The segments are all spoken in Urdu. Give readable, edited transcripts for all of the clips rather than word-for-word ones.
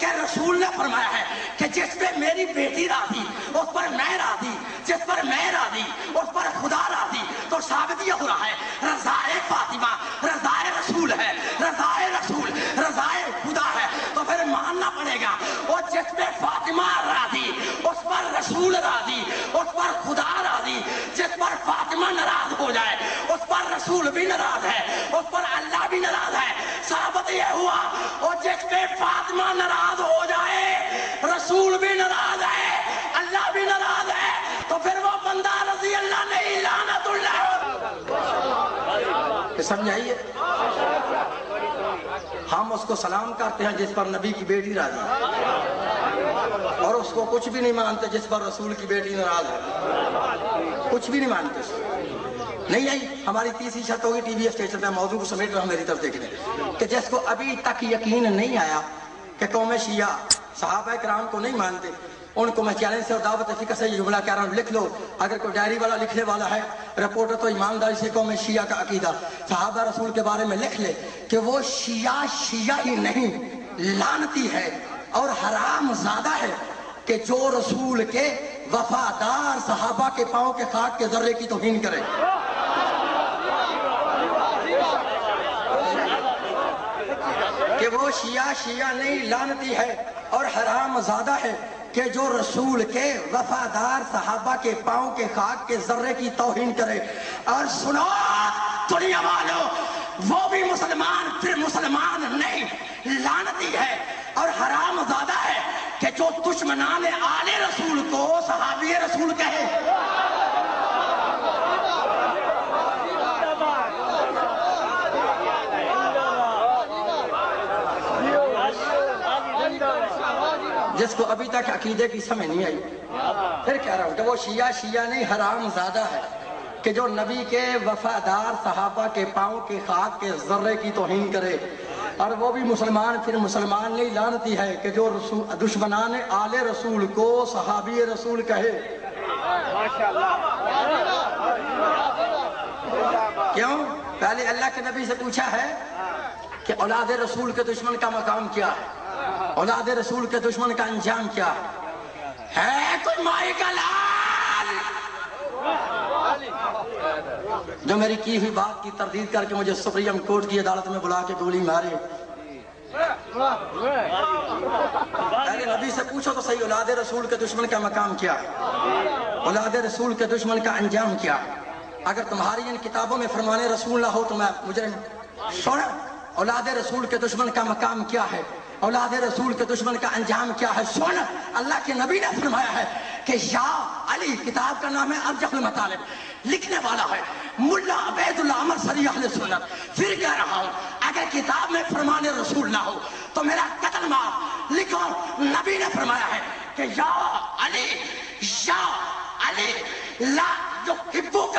کہ رسول نے فرمایا ہے کہ جس پہ میری بیٹی راضی اس پر میں راضی، جس پر میں راضی اس پر خدا راضی۔ تو ثابت یہ ہو رہا ہے رضائے فاطمہ رضائے رسول ہے، رضائے رسول رضائے خدا ہے، تو پھر ماننا پڑے گا اور جس پہ فاطمہ راضی اس پر رسول راضی، اس پر خدا راضی۔ جس پر فاطمہ ناراض ہو جائے اس پر رسول بھی ناراض ہے، اس پر اللہ بھی ناراض ہے۔ ثابت یہ ہوا اور جس پہ فاطمہ ناراض ہو جائے رسول بھی ناراض ہے، اللہ بھی ناراض ہے، تو پھر وہ بندہ رضی اللہ نہیں لعنت اللہ۔ سمجھائیے، ہم اس کو سلام کرتے ہیں جس پر نبی کی بیٹی راضی ہے، اور اس کو کچھ بھی نہیں مانتے جس پر رسول کی بیٹی ناراض ہے، کچھ بھی نہیں مانتے۔ نہیں آئی ہماری تیسری شرط ہوگی ٹی وی اسٹیشن پہ موضوع کو سمیٹ رہا ہوں میری طرف دیکھنے کہ جس کو ابھی تک یقین نہیں آیا کہ قوم شیعہ صحابہ کرام کو نہیں مانتے، ان کو میں چیلنج سے اور دعوت فکر سے یہ جملہ کہہ رہا ہوں، لکھ لو۔ اگر کوئی ڈائری والا لکھنے والا ہے رپورٹر تو ایمانداری سے قوم شیعہ کا عقیدہ صحابہ رسول کے بارے میں لکھ لے کہ وہ شیعہ ہی نہیں لعنتی ہے اور حرام زادہ ہے کہ جو رسول کے وفادار صحابہ کے پاؤں کے خاک کے ذرے کی توہین کرے۔ کہ وہ شیعہ نہیں لعنتی ہے اور حرام زادہ ہے کہ جو رسول کے وفادار صحابہ کے پاؤں کے خاک کے ذرے کی توہین کرے۔ اور سنو دنیا والوں، وہ بھی مسلمان پھر مسلمان نہیں لعنتی ہے اور حرام زادہ ہے کہ جو دشمنان آل رسول کو صحابی رسول کہے۔ جس کو ابھی تک عقیدے کی سمجھ نہیں آئی، پھر کہہ رہا ہوں کہ وہ شیعہ نہیں حرام زادہ ہے کہ جو نبی کے وفادار صحابہ کے پاؤں کے خاک کے ذرے کی توہین کرے، اور وہ بھی مسلمان پھر مسلمان نہیں لعنتی ہے کہ جو دشمنان آل رسول کو صحابی رسول کہے۔ کیوں؟ پہلے اللہ کے نبی سے پوچھا ہے کہ اولاد رسول کے دشمن کا مقام کیا ہے، اولاد رسول کے دشمن کا انجام کیا ہے؟ کوئی مائی کا لال جو میری کی ہوئی بات کی تردید کر کے مجھے سپریم کورٹ کی عدالت میں بلا کے گولی مارے؟ پہلے نبی سے پوچھو تو صحیح، اولاد رسول کے دشمن کا مقام کیا ہے، اولاد رسول کے دشمن کا انجام کیا ہے؟ اگر تمہاری ان کتابوں میں فرمان رسول نہ ہو تو میں مجرم۔ سن، اولاد رسول کے دشمن کا مقام کیا ہے، اولاد رسول کے دشمن کا انجام کیا ہے؟ سن، اللہ کے نبی نے فرمایا ہے کہ یا علی، کتاب کا نام ہے ارجح المطالب، لکھنے والا ہے ملا عبید اللہ عمر صری اہل سنت۔ پھر کہہ رہا ہوں اگر کتاب میں فرمان رسول نہ ہو تو میرا قتل معاف۔ لکھو، نبی نے فرمایا ہے کہ یا علی لا یحبک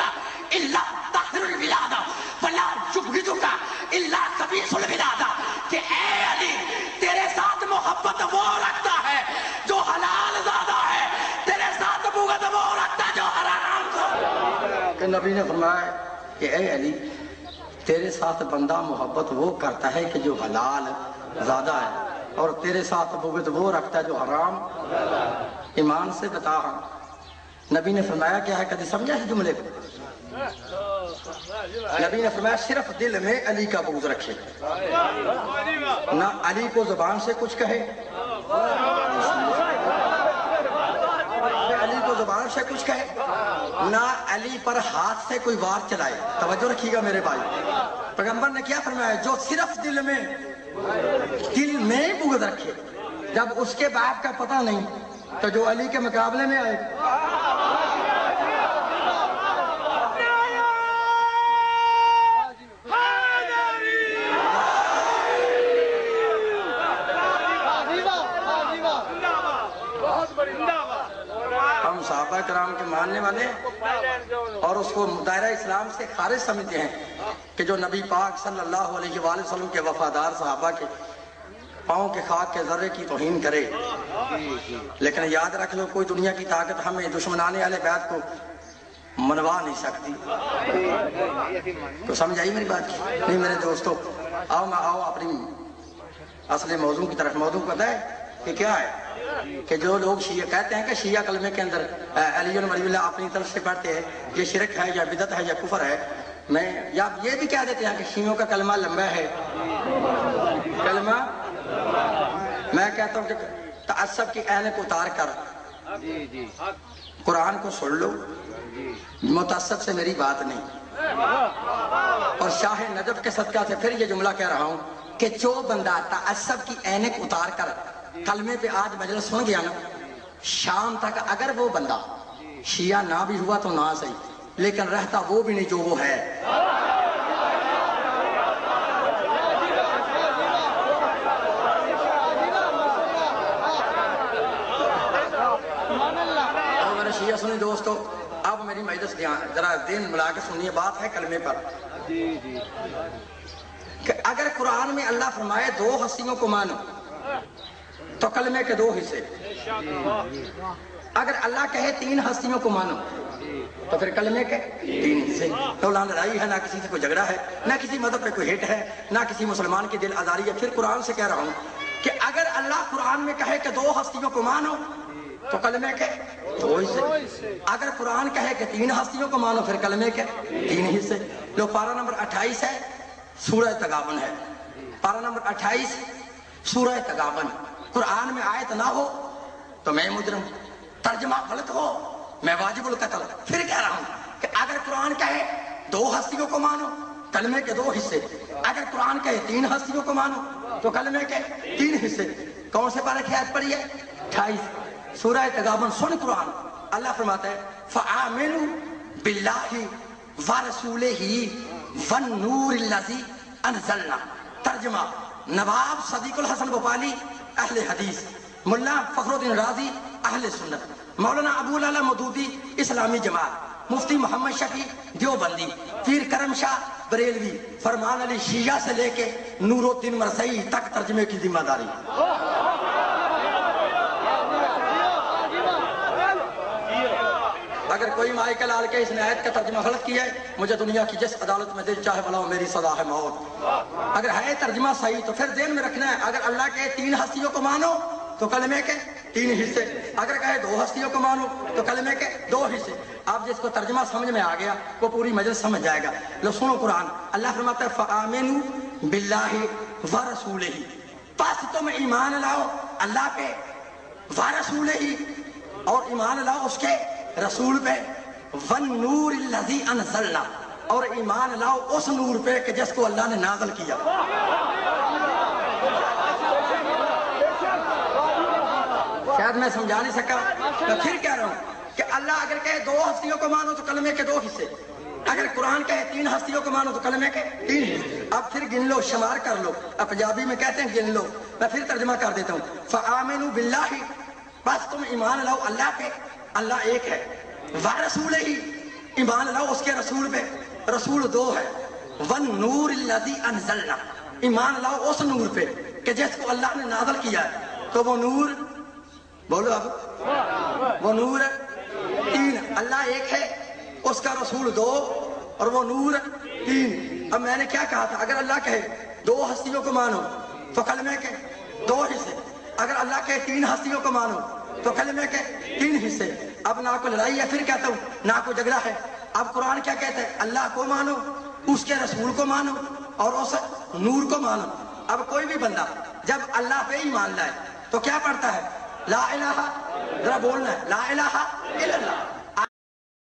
الا طاہر الولادہ ولا یبغضک الا خبیث الولادہ، کہ اے علی تیرے ساتھ محبت وہ رکھتا ہے جو حلال زادہ ہے، تیرے ساتھ بغض وہ رکھتا ہے جو حرام زادہ۔ کہ نبی نے فرمایا کہ اے علی تیرے ساتھ بندہ محبت وہ کرتا ہے کہ جو حلال زادہ ہے، اور تیرے ساتھ بغض وہ رکھتا ہے جو حرام۔ ایمان سے بتا، نبی نے فرمایا کیا ہے؟ کدی سمجھا اس جملے کو؟ نبی نے فرمایا صرف دل میں علی کا بغض رکھے، نہ علی کو زبان سے کچھ کہے، علی کو زبان سے کچھ کہے، نہ علی پر ہاتھ سے کوئی وار چلائے۔ توجہ رکھیے گا میرے بھائی، پیغمبر نے کیا فرمایا؟ جو صرف دل میں بغض رکھے، جب اس کے باپ کا پتہ نہیں تو جو علی کے مقابلے میں آئے۔ ہم صحابہ کرام کے ماننے والے اور اس کو دائرہ اسلام سے خارج سمجھتے ہیں کہ جو نبی پاک صلی اللہ علیہ وآلہ وسلم کے وفادار صحابہ کے پاؤں کے خاک کے ذرے کی توہین کرے۔ لیکن یاد رکھ لو، کوئی دنیا کی طاقت ہمیں دشمنان اہل بیت کو منوا نہیں سکتی۔ تو سمجھ آئی میری بات؟ نہیں میرے دوستو، آؤ اپنی اصل موضوع کی طرف۔ موضوع پتہ ہے کہ کیا ہے کہ جو لوگ شیعہ کہتے ہیں کہ شیعہ کلمے کے اندر علی ولی اللہ اپنی طرف سے پڑھتے ہیں، یہ شرک ہے یا بدعت ہے یا کفر ہے، میں یا یہ بھی کہہ دیتے ہیں کہ شیعوں کا کلمہ لمبا ہے، کلمہ میں کہتا ہوں کہ تعصب کی عینک اتار کر قرآن کو سن لو، متعصب سے میری بات نہیں، اور شاہ نجف کے صدقہ سے پھر یہ جملہ کہہ رہا ہوں کہ جو بندہ تعصب کی عینک اتار کر کلمے پہ آج مجلس سن گیا نا، شام تک اگر وہ بندہ شیعہ نہ بھی ہوا تو نہ صحیح، لیکن رہتا وہ بھی نہیں جو وہ ہے۔ شیعہ سنی دوستو، اب میری مجلس ذرا دین ملا کے سنیے، بات ہے کلمے پر کہ اگر قرآن میں اللہ فرمائے 2 ہستیوں کو مانو تو کلمے کے 2 حصے، اگر اللہ کہے 3 ہستیوں کو مانو تو پھر کلمے کے 3 حصے۔ نہ لڑائی ہے، نہ کسی سے کوئی جھگڑا ہے، نہ کسی مذہب پہ کوئی ہٹ ہے، نہ کسی مسلمان کی دل آزاری ہے۔ پھر قرآن سے کہہ رہا ہوں کہ اگر اللہ قرآن میں کہے کہ 2 ہستیوں کو مانو تو کلمے کے 2 حصے، اگر قرآن کہے کہ 3 ہستیوں کو مانو پھر کلمے کے 3 حصے۔ لو پارہ نمبر 28 ہے، سورہ تغابن ہے، پارہ نمبر 28 سورہ تغابن۔ قرآن میں آیت نہ ہو تو میں مجرم، ترجمہ غلط ہو میں واجب القتل۔ پھر کہہ رہا ہوں کہ اگر قرآن کہے 2 ہستیوں کو مانو کلمے کے 2 حصے، اگر قرآن کہے 3 ہستیوں کو مانو تو کلمے کے 3 حصے۔ کون سے پارے کی آیت پڑھی ہے؟ 28 سورہ تغابن۔ سن قرآن، اللہ فرماتا ہے فآمنوا باللہ ورسولہ والنور الذی انزلنا۔ ترجمہ نواب صدیق الحسن بھوپالی اہل حدیث، ملا فخر الدین رازی اہل سنت، مولانا ابو العلا مودودی اسلامی جماعت، مفتی محمد شفیع دیوبندی، پیر کرم شاہ بریلوی، فرمان علی شیعہ سے لے کے نور الدین مرثئی تک ترجمے کی ذمہ داری۔ اگر کوئی مائیکل آل کے اس نے آیت کا ترجمہ غلط کیا ہے، مجھے دنیا کی جس عدالت میں دل چاہے بلاؤ، میری سزا ہے موت۔ اگر ہے ترجمہ صحیح تو پھر ذہن میں رکھنا ہے اگر اللہ کہے 3 ہستیوں کو مانو تو کلمے کے 3 حصے، اگر کہے 2 ہستیوں کو مانو تو کلمے کے 2 حصے۔ اب جس کو ترجمہ سمجھ میں آ گیا وہ پوری مجلس سمجھ جائے گا۔ لو سنو قرآن، اللہ فرماتا ہے فآمنوا باللہ ورسولہ، پس تم ایمان لاؤ اللہ پہ، ورسولہ اور ایمان لاؤ اس کے رسول پہ، والنور الذی انزلنا اور ایمان لاؤ اس نور پہ کہ جس کو اللہ نے نازل کیا۔ شاید میں سمجھا نہیں سکا، میں پھر کہہ رہا ہوں کہ اللہ اگر کہے 2 ہستیوں کو مانو تو کلمے کے 2 حصے، اگر قرآن کہے 3 ہستیوں کو مانو تو کلمے کے 3 حصے۔ اب پھر گن لو، شمار کر لو، اب پنجابی میں کہتے ہیں گن لو، میں پھر ترجمہ کر دیتا ہوں فآمنوا باللہ، بس تم ایمان لاؤ اللہ پہ، اللہ ایک ہے، ورسولہ ایمان لاؤ اس کے رسول پہ، رسول 2 ہے، والنور الذی انزلنا ایمان لاؤ اس نور پہ کہ جس کو اللہ نے نازل کیا ہے۔ تو وہ نور بولو اب، وہ نور 3، اللہ ایک ہے، اس کا رسول 2 اور وہ نور 3۔ اب میں نے کیا کہا تھا، اگر اللہ کہے 2 ہستیوں کو مانو تو کلمے کے 2 حصے، اگر اللہ کہے 3 ہستیوں کو مانو تو کلمے کے 3 حصے۔ اب نہ کوئی لڑائی ہے، پھر کہتا ہوں نہ کوئی جھگڑا ہے۔ اب قرآن کیا کہتا ہے؟ اللہ کو مانو، اس کے رسول کو مانو اور اس نور کو مانو۔ اب کوئی بھی بندہ جب اللہ پہ ہی مان لائے تو کیا پڑھتا ہے؟ لا الہ، ذرا بولنا ہے لا الہ الا اللہ،